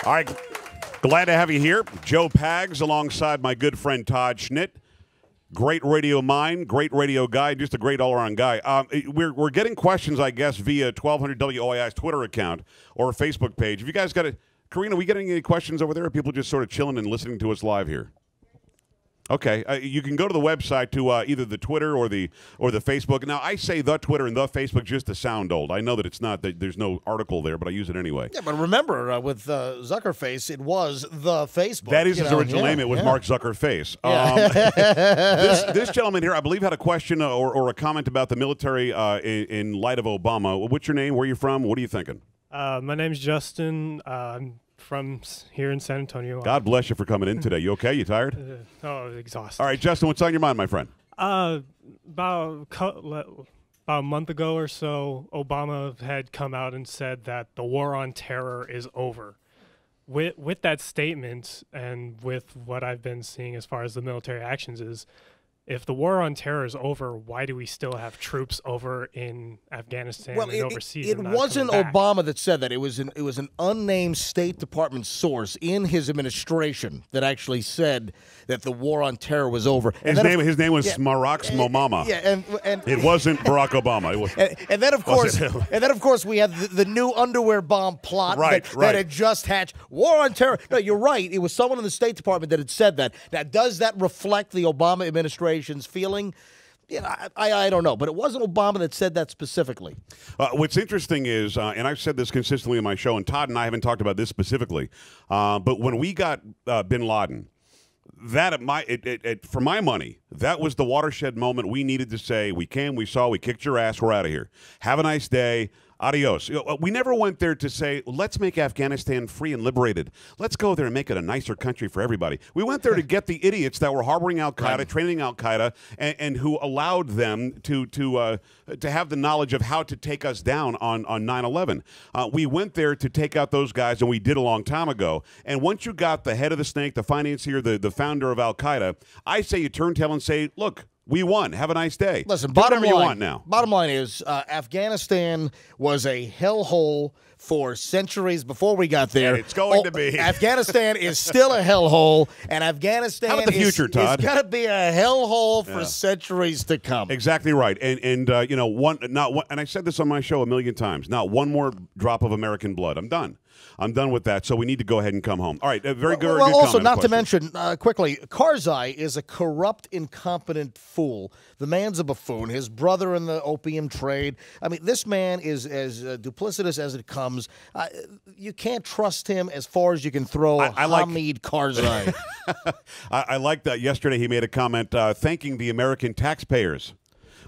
All right, glad to have you here. Joe Pags alongside my good friend Todd Schnitt. Great radio mind, great radio guy, just a great all-around guy. We're getting questions, I guess, via 1200 WOAI's Twitter account or Facebook page. Have you guys got a Karina, are we getting any questions over there, or are people just sort of chilling and listening to us live here? Okay, you can go to the website to either the Twitter or the Facebook. Now, I say the Twitter and the Facebook just to sound old. I know that it's not, that there's no article there, but I use it anyway. Yeah, but remember, with Zuckerface, it was the Facebook. That is his original name. It was Mark Zuckerface. This gentleman here, I believe, had a question or a comment about the military in light of Obama. What's your name? Where are you from? What are you thinking? My name's Justin. I'm from here in San Antonio. God bless you for coming in today. You okay? You tired? Exhausted. All right, Justin, what's on your mind, my friend? About a month ago or so, Obama had come out and said that the war on terror is over. With that statement and with what I've been seeing as far as the military actions is, if the war on terror is over, why do we still have troops over in Afghanistan and overseas? It wasn't Obama that said that. It was an unnamed State Department source in his administration that actually said that the war on terror was over. His name was Smaraks Momama. Yeah, and it wasn't Barack Obama. It was, and then of course we had the new underwear bomb plot that had just hatched. War on terror. No, you're right. It was someone in the State Department that had said that. Now, does that reflect the Obama administration's feeling? Yeah, I don't know, but it wasn't Obama that said that specifically. What's interesting is, and I've said this consistently in my show, and Todd and I haven't talked about this specifically, but when we got bin Laden, that for my money, that was the watershed moment we needed to say, we came, we saw, we kicked your ass, we're out of here. Have a nice day. Adios. We never went there to say, let's make Afghanistan free and liberated. Let's go there and make it a nicer country for everybody. We went there to get the idiots that were harboring al-Qaeda, training al-Qaeda, and who allowed them to have the knowledge of how to take us down on 9/11. We went there to take out those guys, and we did a long time ago. And once you got the head of the snake, the financier, the founder of al-Qaeda, I say you turn tail and say, look, we won. Have a nice day. Listen, bottom line is Afghanistan was a hellhole for centuries before we got there. And it's going to be. Afghanistan is still a hellhole, and Afghanistan How about the future, Todd? is going to be a hellhole for centuries to come. Exactly right. And you know, and I said this on my show a million times. Not one more drop of American blood. I'm done. I'm done with that, so we need to go ahead and come home. All right, very good. Well, good also, comment, not to mention, quickly, Karzai is a corrupt, incompetent fool. The man's a buffoon. His brother in the opium trade. I mean, this man is as duplicitous as it comes. You can't trust him as far as you can throw Hamid Karzai. I like that. Yesterday, he made a comment thanking the American taxpayers.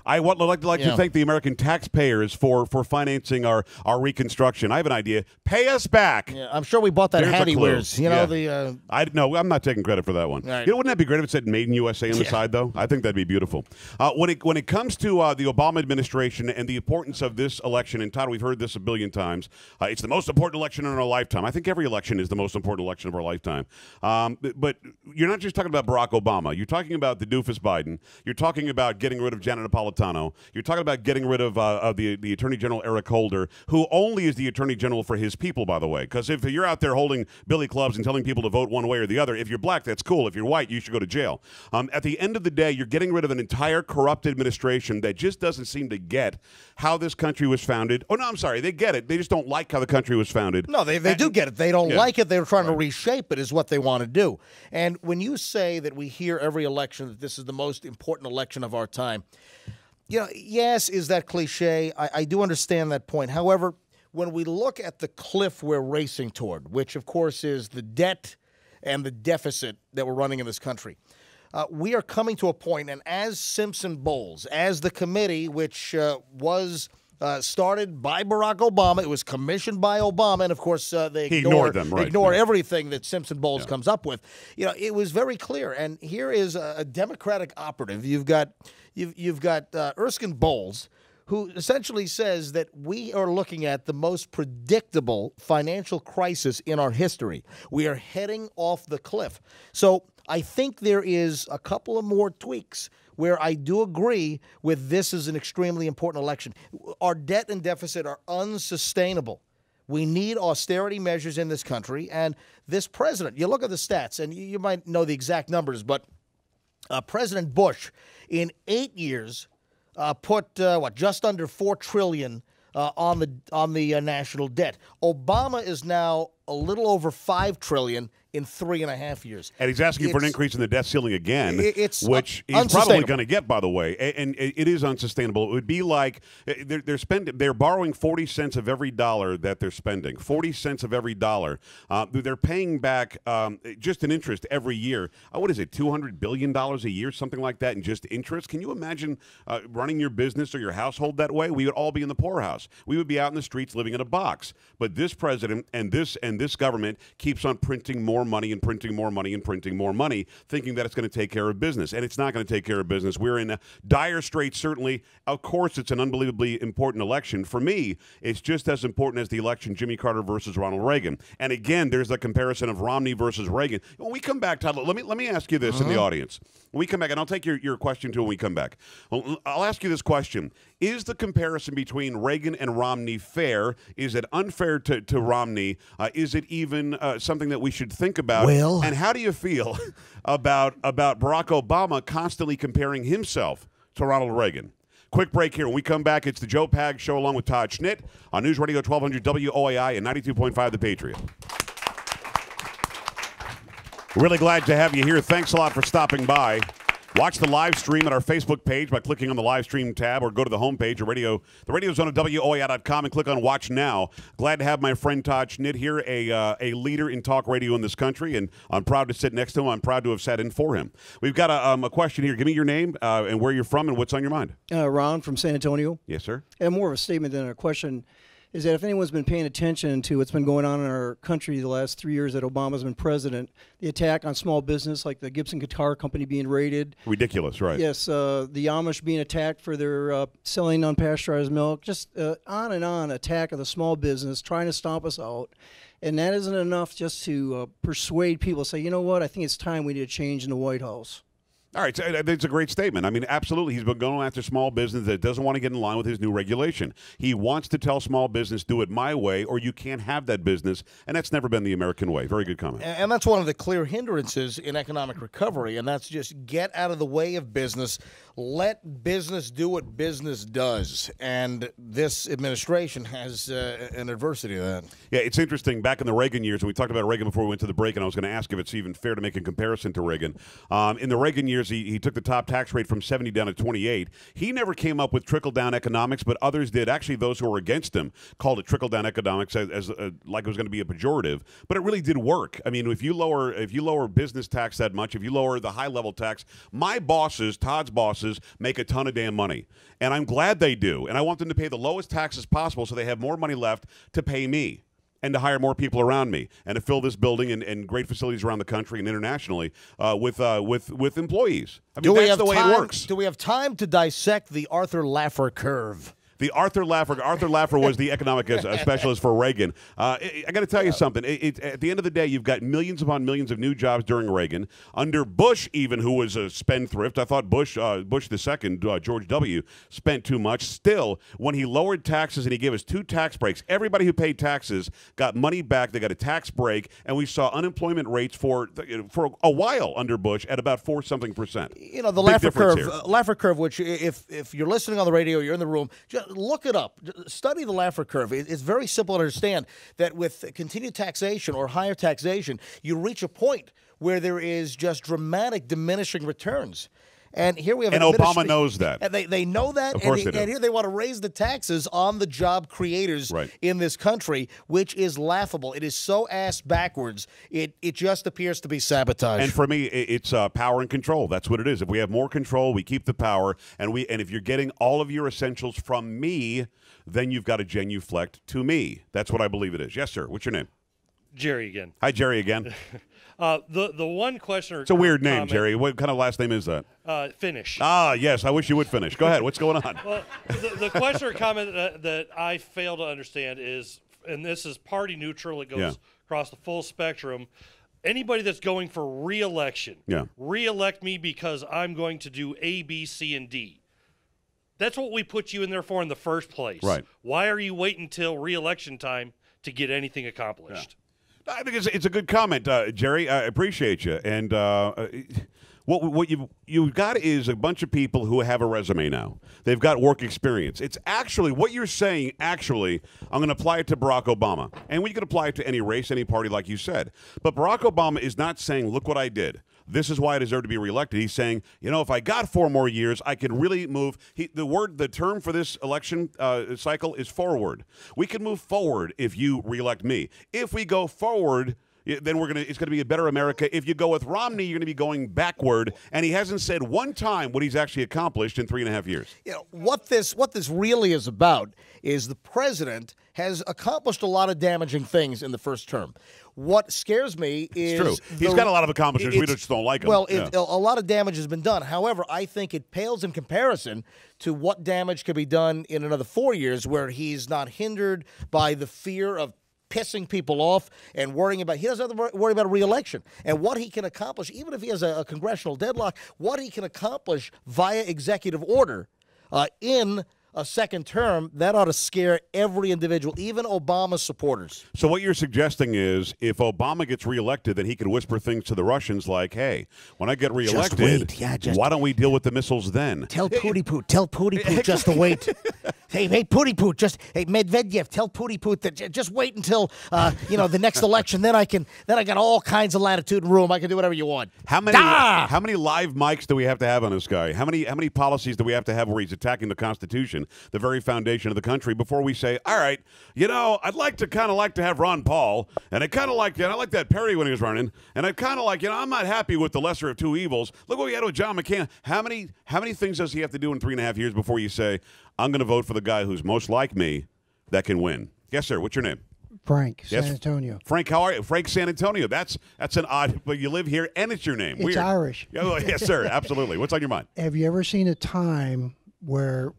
I would like to thank the American taxpayers for financing our reconstruction. I have an idea. Pay us back. Yeah, I'm sure we bought that hat he wears. You know, I'm not taking credit for that one. Right. You know, wouldn't that be great if it said "Made in USA" on the side, though? I think that'd be beautiful. When it comes to the Obama administration and the importance of this election, and Todd, we've heard this a billion times. It's the most important election in our lifetime. I think every election is the most important election of our lifetime. But you're not just talking about Barack Obama. You're talking about the doofus Biden. You're talking about getting rid of Janet Napolitano. You're talking about getting rid of the Attorney General Eric Holder, who only is the Attorney General for his people, by the way. Because if you're out there holding billy clubs and telling people to vote one way or the other, if you're black, that's cool. If you're white, you should go to jail. At the end of the day, you're getting rid of an entire corrupt administration that just doesn't seem to get how this country was founded. Oh, no, I'm sorry. They get it. They just don't like how the country was founded. No, they do get it. They don't like it. They're trying to reshape it is what they want to do. And when you say that we hear every election that this is the most important election of our time, you know, yes, is that cliche? I do understand that point. However, when we look at the cliff we're racing toward, which, of course, is the debt and the deficit that we're running in this country, we are coming to a point, and as Simpson Bowles, as the committee, which was started by Barack Obama, it was commissioned by Obama, and, of course, they ignored everything that Simpson Bowles comes up with. You know, it was very clear, and here is a Democratic operative. You've got Erskine Bowles, who essentially says that we are looking at the most predictable financial crisis in our history. We are heading off the cliff. So I think there is a couple of more tweaks where I do agree with this is an extremely important election. Our debt and deficit are unsustainable. We need austerity measures in this country. And this president, you look at the stats, and you might know the exact numbers, but President Bush, in 8 years, put just under $4 trillion on the national debt. Obama is now a little over $5 trillion in 3.5 years. And he's asking for an increase in the debt ceiling again, which he's unsustainable. probably going to get, by the way. And it is unsustainable. It would be like they're borrowing 40 cents of every dollar that they're spending. 40 cents of every dollar. They're paying back just in interest every year. What is it, $200 billion a year, something like that, in just interest? Can you imagine running your business or your household that way? We would all be in the poorhouse. We would be out in the streets living in a box. But this president and this government keeps on printing more money and printing more money and printing more money, thinking that it's going to take care of business. And it's not going to take care of business. We're in dire straits, certainly. Of course, it's an unbelievably important election. For me, it's just as important as the election, Jimmy Carter versus Ronald Reagan. And again, there's the comparison of Romney versus Reagan. When we come back, Todd, let me ask you this in the audience. When we come back, and I'll take your question too when we come back. Well, I'll ask you this question. Is the comparison between Reagan and Romney fair? Is it unfair to Romney? Is it even something that we should think about? Well, and how do you feel about Barack Obama constantly comparing himself to Ronald Reagan? Quick break here. When we come back, it's the Joe Pag Show along with Todd Schnitt on News Radio 1200 WOAI and 92.5 The Patriot. Really glad to have you here. Thanks a lot for stopping by. Watch the live stream at our Facebook page by clicking on the live stream tab, or go to the homepage or the radio zone at WOAI.com and click on Watch Now. Glad to have my friend Todd Schnitt here, a leader in talk radio in this country, and I'm proud to sit next to him. I'm proud to have sat in for him. We've got a question here. Give me your name and where you're from and what's on your mind. Ron from San Antonio. Yes, sir. And more of a statement than a question is that if anyone's been paying attention to what's been going on in our country the last 3 years that Obama's been president, the attack on small business, like the Gibson Guitar Company being raided. Ridiculous, right? Yes, the Amish being attacked for their selling unpasteurized milk, just on and on, attack of the small business, trying to stomp us out. And that isn't enough just to persuade people, say, you know what, I think it's time we need a change in the White House. All right, so it's a great statement. I mean, absolutely, he's been going after small business that doesn't want to get in line with his new regulation. He wants to tell small business, do it my way, or you can't have that business, and that's never been the American way. Very good comment. And that's one of the clear hindrances in economic recovery, and that's just get out of the way of business. Let business do what business does, and this administration has an adversity to that. Yeah, it's interesting. Back in the Reagan years, and we talked about Reagan before we went to the break, and I was going to ask if it's even fair to make a comparison to Reagan. In the Reagan years, he took the top tax rate from 70 down to 28. He never came up with trickle-down economics, but others did. Actually, those who were against him called it trickle-down economics as like it was going to be a pejorative, but it really did work. I mean, if you lower business tax that much, if you lower the high-level tax, my bosses, Todd's bosses, make a ton of damn money, and I'm glad they do, and I want them to pay the lowest taxes possible so they have more money left to pay me and to hire more people around me and to fill this building and great facilities around the country and internationally with employees. I mean, that's the way it works. Do we have time to dissect the Arthur Laffer curve? The Arthur Laffer was the economic specialist for Reagan. I got to tell you something. At the end of the day, you've got millions upon millions of new jobs during Reagan. Under Bush, even, who was a spendthrift, I thought Bush II, George W., spent too much. Still, when he lowered taxes and he gave us 2 tax breaks, everybody who paid taxes got money back. They got a tax break, and we saw unemployment rates for a while under Bush at about 4-something%. You know, the Laffer curve, which if you're listening on the radio, you're in the room, just look it up. Study the Laffer curve. It's very simple to understand that with continued taxation or higher taxation, you reach a point where there is just dramatic diminishing returns. And here we have, and Obama knows that. And they know that. Of course they do. And here they want to raise the taxes on the job creators in this country, which is laughable. It is so ass backwards. It just appears to be sabotage. And for me, it's power and control. That's what it is. If we have more control, we keep the power. And if you're getting all of your essentials from me, then you've got to genuflect to me. That's what I believe it is. Yes, sir. What's your name? Jerry again. Hi, Jerry again. The one question. It's a weird name, Jerry. What kind of last name is that? Finish. Ah, yes. I wish you would finish. Go ahead. What's going on? Well, the question or comment that I fail to understand is, and this is party neutral, it goes across the full spectrum. Anybody that's going for re-election, re-elect me because I'm going to do A, B, C, and D. That's what we put you in there for in the first place. Right. Why are you waiting until re-election time to get anything accomplished. Yeah. I think it's a good comment, Jerry. I appreciate you. And what you've got is a bunch of people who have a resume now. They've got work experience. It's actually what you're saying. Actually, I'm going to apply it to Barack Obama, and we can apply it to any race, any party, like you said. But Barack Obama is not saying, "Look what I did. This is why I deserve to be reelected." He's saying, if I got 4 more years, I could really move. The term for this election cycle is forward. We can move forward if you reelect me. If we go forward, then it's gonna be a better America. If you go with Romney, you're gonna be going backward. And he hasn't said one time what he's actually accomplished in 3.5 years. What this really is about is the president has accomplished a lot of damaging things in the first term. What scares me is it's true. He's got a lot of accomplishments. We just don't like him. Well, a lot of damage has been done. However, I think it pales in comparison to what damage could be done in another 4 years, where he's not hindered by the fear of pissing people off and worrying about, he doesn't have to worry about a re-election. And what he can accomplish, even if he has a congressional deadlock, what he can accomplish via executive order in a second term, that ought to scare every individual, even Obama's supporters. So what you're suggesting is if Obama gets reelected, then he could whisper things to the Russians like, hey, when I get reelected, why don't we deal with the missiles then? Tell Pooty-Poot just to wait. Hey, Pooty-Poot, hey, Medvedev, tell Pooty-Poot that just wait until, the next election. Then I got all kinds of latitude and room. I can do whatever you want. How many live mics do we have to have on this guy? How many policies do we have to have where he's attacking the Constitution, the very foundation of the country, before we say, all right, I'd like to have Ron Paul, and I like that Perry when he was running, and I I'm not happy with the lesser of two evils. Look what we had with John McCain. How many things does he have to do in 3.5 years before you say, I'm going to vote for the guy who's most like me that can win? Yes, sir. What's your name? Frank, San Antonio. Frank, how are you? Frank, San Antonio. That's an odd, but you live here and it's your name. It's Weird. Irish. Yes, sir. Absolutely. What's on your mind? Have you ever seen a time where,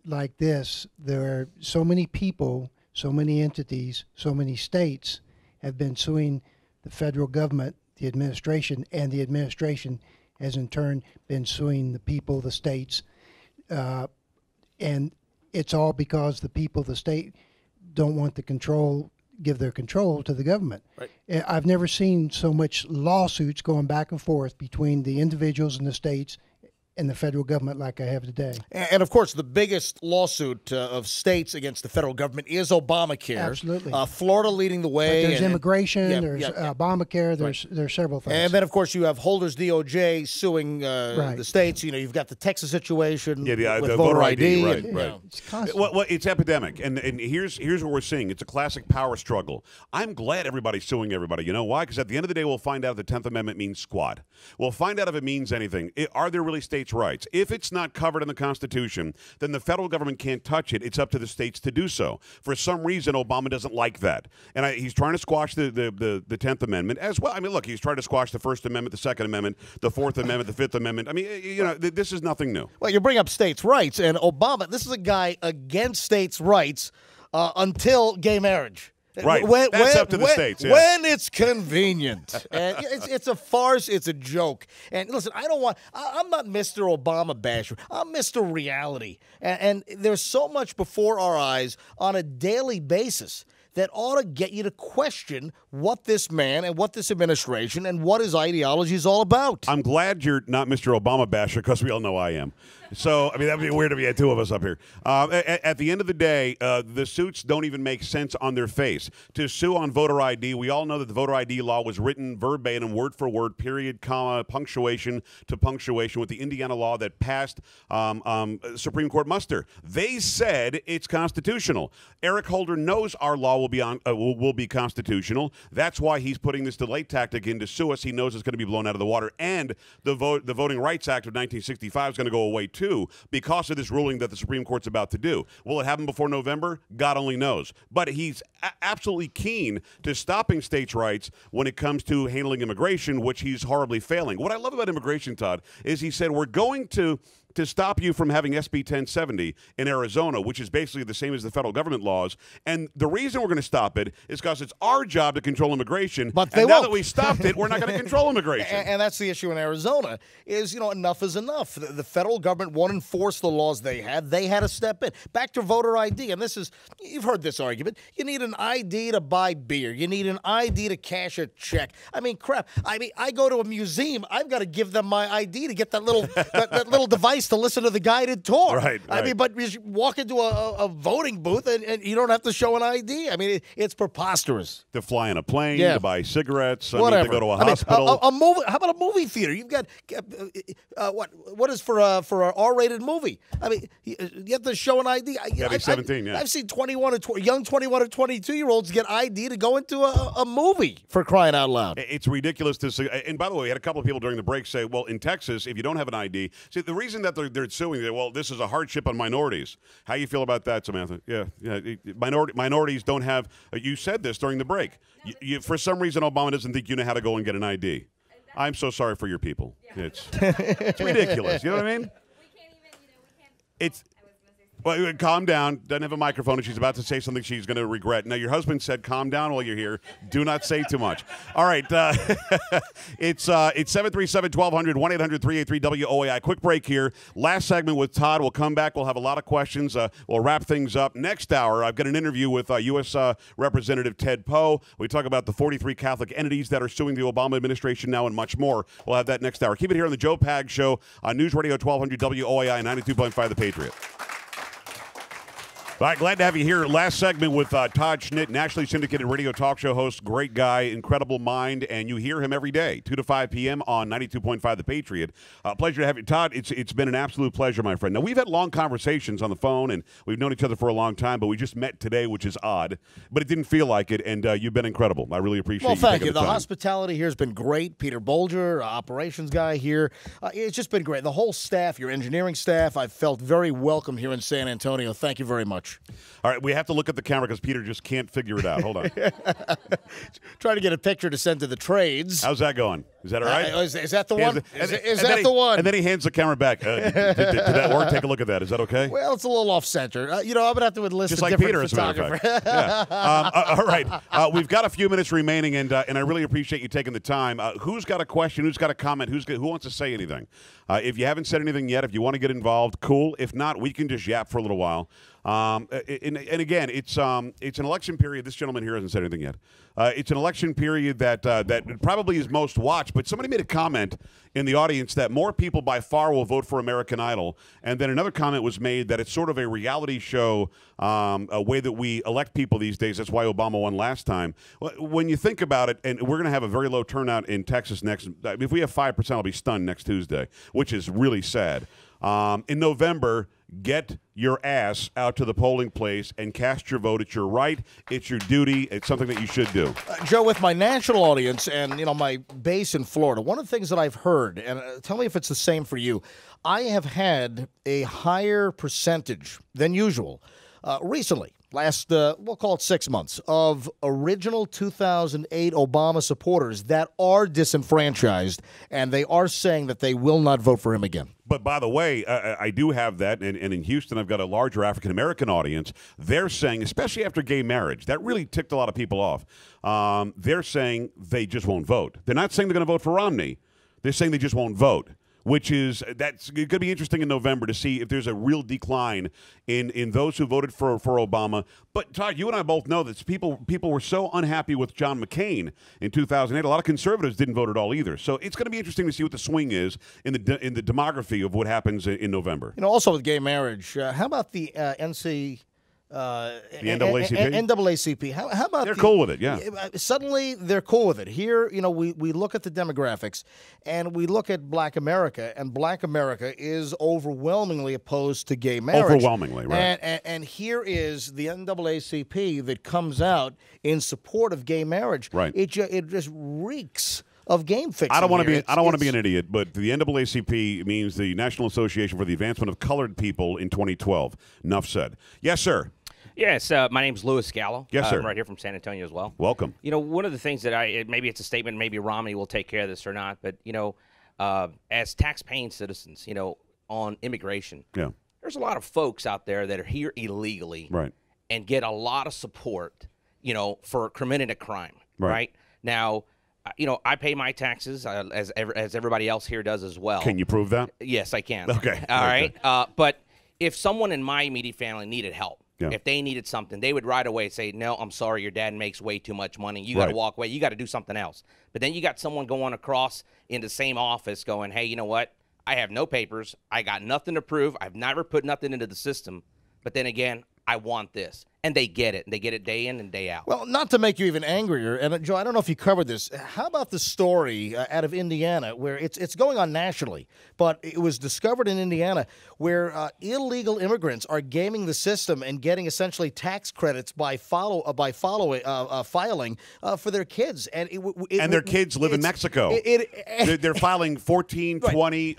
like this, there are so many people, so many entities, so many states have been suing the federal government, the administration, and the administration has in turn been suing the people, the states, and it's all because the people, the state, don't want the give their control to the government. Right. I've never seen so much lawsuits going back and forth between the individuals and the states and the federal government like I have today. And of course, the biggest lawsuit of states against the federal government is Obamacare. Absolutely. Florida leading the way. But there's immigration, there's Obamacare, there's several things. And then, of course, you have Holders DOJ suing the states. You've got the Texas situation with the voter ID. Right. It's constant. Well, it's epidemic. And here's what we're seeing. It's a classic power struggle. I'm glad everybody's suing everybody. You know why? Because at the end of the day, we'll find out if the 10th Amendment means squat. We'll find out if it means anything. Are there really states' rights? If it's not covered in the Constitution, then the federal government can't touch it. It's up to the states to do so. For some reason, Obama doesn't like that. And he's trying to squash the 10th Amendment as well. I mean, look, he's trying to squash the First Amendment, the Second Amendment, the Fourth Amendment, the Fifth Amendment. I mean, this is nothing new. Well, you bring up states' rights, and Obama, this is a guy against states' rights until gay marriage. Right. That's up to the states. Yeah. When it's convenient. And it's a farce. It's a joke. And listen, I'm not Mr. Obama basher. I'm Mr. Reality. And there's so much before our eyes on a daily basis that ought to get you to question what this man and what this administration and what his ideology is all about. I'm glad you're not Mr. Obama basher, because we all know I am. So, I mean, that would be weird if we had two of us up here. At the end of the day, the suits don't even make sense on their face. To sue on voter ID, we all know that the voter ID law was written verbatim, word for word, period, comma, punctuation to punctuation with the Indiana law that passed Supreme Court muster. They said it's constitutional. Eric Holder knows our law will be constitutional. That's why he's putting this delay tactic in to sue us. He knows it's going to be blown out of the water. And the Voting Rights Act of 1965 is going to go away too, because of this ruling that the Supreme Court's about to do. Will it happen before November? God only knows. But he's absolutely keen to stopping states' rights when it comes to handling immigration, which he's horribly failing. What I love about immigration, Todd, is he said we're going to to stop you from having SB 1070 in Arizona, which is basically the same as the federal government laws. And the reason we're going to stop it is because it's our job to control immigration. But and now that we stopped it, we're not going to control immigration. And that's the issue in Arizona is, enough is enough. The federal government won't enforce the laws they had. They had to step in. Back to voter ID. And this is, you've heard this argument. You need an ID to buy beer. You need an ID to cash a check. I mean, crap. I go to a museum. I've got to give them my ID to get that little that little device to listen to the guided tour. Right. I mean, but you walk into a voting booth and you don't have to show an ID. I mean, it's preposterous. To fly on a plane, to buy cigarettes, whatever. To go to a hospital. A movie. How about a movie theater? You've got what is for an R-rated movie? I mean, you have to show an ID. Yeah, be 17. I've seen young 21 or 22-year-olds get ID to go into a movie, for crying out loud. It's ridiculous to say. And by the way, we had a couple of people during the break say, well, in Texas, if you don't have an ID, see, the reason that they're suing, well, this is a hardship on minorities. How you feel about that, Samantha? Yeah. Minorities don't have, you said this during the break. For some reason, Obama doesn't think you know how to go and get an ID. I'm so sorry for your people. Yeah. It's ridiculous. You know what I mean? We can't even, we can't. It's. Well, calm down. Doesn't have a microphone, and she's about to say something she's going to regret. Now, your husband said, "Calm down while you're here. Do not say too much." All right, it's 737-1200, 1-800-383-WOAI. Quick break here. Last segment with Todd. We'll come back. We'll have a lot of questions. We'll wrap things up next hour. I've got an interview with U.S. Representative Ted Poe. We talk about the 43 Catholic entities that are suing the Obama administration now, and much more. We'll have that next hour. Keep it here on the Joe Pag Show on News Radio 1200 WOAI 92.5 The Patriot. All right, glad to have you here. Last segment with Todd Schnitt, nationally syndicated radio talk show host, great guy, incredible mind, and you hear him every day, 2 to 5 p.m. on 92.5 The Patriot. Pleasure to have you. Todd, it's been an absolute pleasure, my friend. Now, we've had long conversations on the phone, and we've known each other for a long time, but we just met today, which is odd, but it didn't feel like it, and you've been incredible. I really appreciate you thank taking you. the The time. hospitality here has been great. Peter Bolger, operations guy here. It's just been great. The whole staff, your engineering staff, I've felt very welcome here in San Antonio. Thank you very much. All right, we have to look at the camera because Peter just can't figure it out. Hold on. Trying to get a picture to send to the trades. How's that going? Is that all right? Is that the one? Is that the one? And then he hands the camera back. Did that work? Take a look at that. Is that okay? Well, it's a little off-center. I'm going to have to enlist just a like different Peter, as a matter of fact. Yeah. All right. We've got a few minutes remaining, and I really appreciate you taking the time. Who's got a question? Who's got a comment? Who wants to say anything? If you haven't said anything yet, if you want to get involved, cool. If not, we can just yap for a little while. And again, it's an election period. This gentleman here hasn't said anything yet. It's an election period that probably is most watched. But somebody made a comment in the audience that more people by far will vote for American Idol. And then another comment was made that it's sort of a reality show, a way that we elect people these days. That's why Obama won last time. When you think about it, and we're going to have a very low turnout in Texas next. If we have 5%, I'll be stunned next Tuesday, which is really sad. In November, get your ass out to the polling place and cast your vote. It's your right. It's your duty. It's something that you should do. Joe, with my national audience and my base in Florida, one of the things that I've heard, and tell me if it's the same for you, I have had a higher percentage than usual recently. Last, we'll call it 6 months, of original 2008 Obama supporters that are disenfranchised, and they are saying that they will not vote for him again. But by the way, I do have that, and in Houston I've got a larger African-American audience. They're saying, especially after gay marriage, that really ticked a lot of people off. They're saying they just won't vote. They're not saying they're going to vote for Romney. They're saying they just won't vote. That's going to be interesting in November to see if there's a real decline in those who voted for Obama. But Todd, you and I both know that people were so unhappy with John McCain in 2008. A lot of conservatives didn't vote at all either. So it's going to be interesting to see what the swing is in the demography of what happens in November. Also with gay marriage, how about the the NAACP? NAACP. How about they're cool with it? Yeah. Suddenly they're cool with it. Here, we look at the demographics and we look at Black America, and Black America is overwhelmingly opposed to gay marriage. Overwhelmingly, right? And here is the NAACP that comes out in support of gay marriage. Right. It just reeks of game fixing. I don't want to be an idiot, but the NAACP means the National Association for the Advancement of Colored People in 2012. Enough said. Yes, sir. Yes, my name's Louis Gallo. Yes, sir. I'm right here from San Antonio as well. Welcome. One of the things that maybe it's a statement, maybe Romney will take care of this or not, but, as tax-paying citizens, on immigration. Yeah. There's a lot of folks out there that are here illegally, Right. and get a lot of support, for committing a crime. Right. Now, I pay my taxes as everybody else here does as well. Can you prove that? Yes, I can. Okay. All right. But if someone in my immediate family needed help, Yeah. if they needed something, they would right away say, no, I'm sorry, your dad makes way too much money. You got to walk away. You got to do something else. But then you got someone going across in the same office going, hey, you know what? I have no papers. I got nothing to prove. I've never put nothing into the system. But then again, I want this. And they get it. And they get it day in and day out. Well, not to make you even angrier, and Joe, I don't know if you covered this. How about the story out of Indiana where it's going on nationally, but it was discovered in Indiana where illegal immigrants are gaming the system and getting essentially tax credits by filing for their kids, and their kids live in Mexico. They're filing 14, 20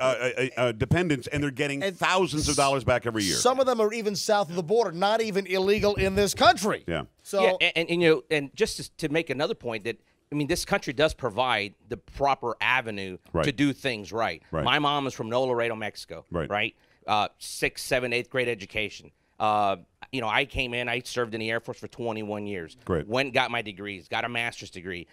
dependents, and they're getting thousands of dollars back every year. Some of them are even south of the border, not even illegal in this country. Yeah. So and just to make another point that this country does provide the proper avenue to do things right. My mom is from No Laredo, Mexico. Right. 6th, 7th, 8th grade education. I came in. I served in the Air Force for 21 years. Great. Went and got my degrees. Got a master's degree.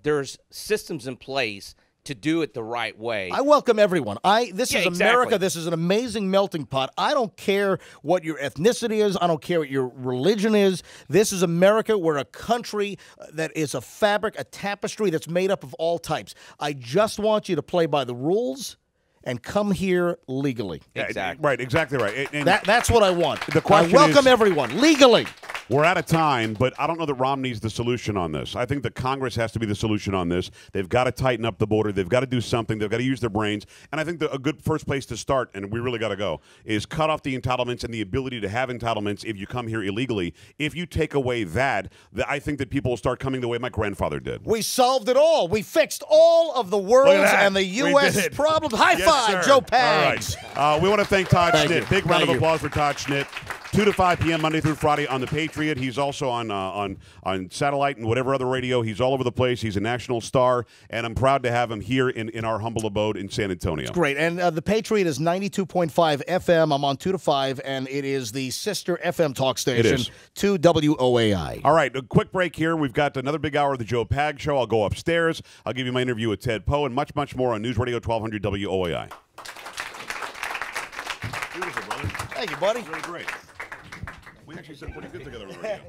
There's systems in place to do it the right way. I welcome everyone. This is exactly. America. This is an amazing melting pot. I don't care what your ethnicity is. I don't care what your religion is. This is America. We're a country that is a fabric, a tapestry that's made up of all types. I just want you to play by the rules and come here legally. Exactly. Right, exactly right. And that's what I want. The question I welcome is, everyone legally. We're out of time, but I don't know that Romney's the solution on this. I think that Congress has to be the solution on this. They've got to tighten up the border. They've got to do something. They've got to use their brains. And I think a good first place to start, and we really got to go, is cut off the entitlements and the ability to have entitlements if you come here illegally. If you take away that, I think that people will start coming the way my grandfather did. We solved it all. We fixed all of the world's and the U.S. problems. High five, Joe Pags. All right. We want to thank Todd Schnitt. Big round Thank of applause for Todd Schnitt. 2 to 5 p.m. Monday through Friday on the Patriot. He's also on satellite and whatever other radio. He's all over the place. He's a national star, and I'm proud to have him here in our humble abode in San Antonio. It's great. And the Patriot is 92.5 FM. I'm on 2 to 5, and it is the sister FM talk station to WOAI. All right, a quick break here. We've got another big hour of the Joe Pag Show. I'll go upstairs. I'll give you my interview with Ted Poe and much, much more on News Radio 1200 WOAI. Beautiful, brother. Thank you, buddy. Really great. We actually said pretty good together on the radio.